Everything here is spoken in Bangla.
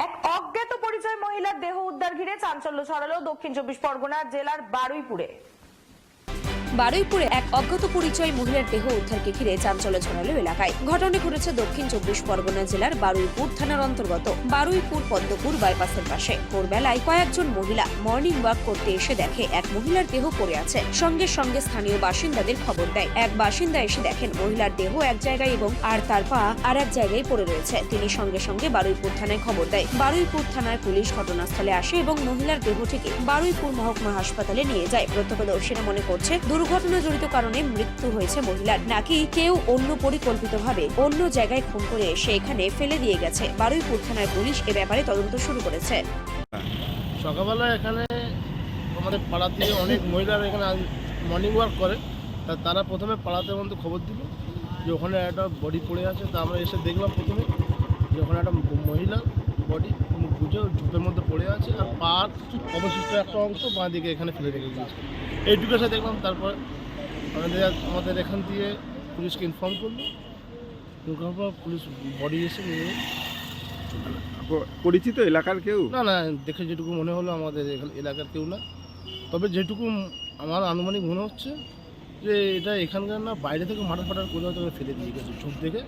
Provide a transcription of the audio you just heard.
এক অজ্ঞাত পরিচয় মহিলার দেহ উদ্ধার ঘিরে চাঞ্চল্য ছড়ালো দক্ষিণ চব্বিশ পরগনা জেলার বারুইপুরে। বারুইপুরে এক অজ্ঞাত পরিচয় মহিলার দেহ উদ্ধারকে ঘিরে চাঞ্চল্য ছড়ালো এলাকায়। ঘটনা ঘটেছে দক্ষিণ চব্বিশ পরগনা জেলার বারুইপুর থানার অন্তর্গত বারুইপুর পদ্মপুর বাইপাসের পাশে। ভোরবেলায় কয়েকজন মহিলা মর্নিং ওয়াক করতে এসে দেখে এক মহিলার দেহ পড়ে আছে। সঙ্গে সঙ্গে স্থানীয় বাসিন্দাদের খবর দেয়। এক বাসিন্দা এসে দেখেন মহিলার দেহ এক জায়গায় এবং তার পা আর এক জায়গায় পড়ে রয়েছে। তিনি সঙ্গে সঙ্গে বারুইপুর থানায় খবর দেয়। বারুইপুর থানার পুলিশ ঘটনাস্থলে আসে এবং মহিলার দেহটিকে বারুইপুর মহকুমা হাসপাতালে নিয়ে যায়। প্রত্যক্ষদর্শীরা মনে করছে দুর্ঘটনা জড়িত কারণে মৃত্যু হয়েছে মহিলার, নাকি কেউ অন্য পরিকল্পিতভাবে অন্য জায়গায় খুন করে এসে এখানে ফেলে দিয়ে গেছে। বারুইপুর থানার পুলিশ এ ব্যাপারে তদন্ত শুরু করেছে। সকালবেলা এখানে আমাদের পাড়াতে অনেক মহিলারা এখানে মর্নিং ওয়াক করে, তারা প্রথমে পাড়াতে মধ্যে খবর দিল যে ওখানে একটা বডি পড়ে আছে। তা আমরা এসে দেখলাম প্রথমে যে ওখানে একটা মহিলা বডি বুঝে ঝোপের মধ্যে পড়ে আছে, আর পার অবশিষ্ট একটা অংশ বাঁ দিকে এখানে ফেলে রেখে দিয়েছে। এইটুকু এসে দেখলাম। তারপর আমাদের এখান দিয়ে পুলিশকে ইনফর্ম করলো, পর পুলিশ বডি এসে নিয়ে। পরিচিত এলাকার কেউ? না না, দেখে যেটুকু মনে হলো আমাদের এলাকার কেউ না। তবে যেটুকু আমার আনুমানিক মনে হচ্ছে যে এটা এখানকার না, বাইরে থেকে মাটার ফাটার করে হয়তো ফেলে দিয়ে গেছে ঝোপ থেকে।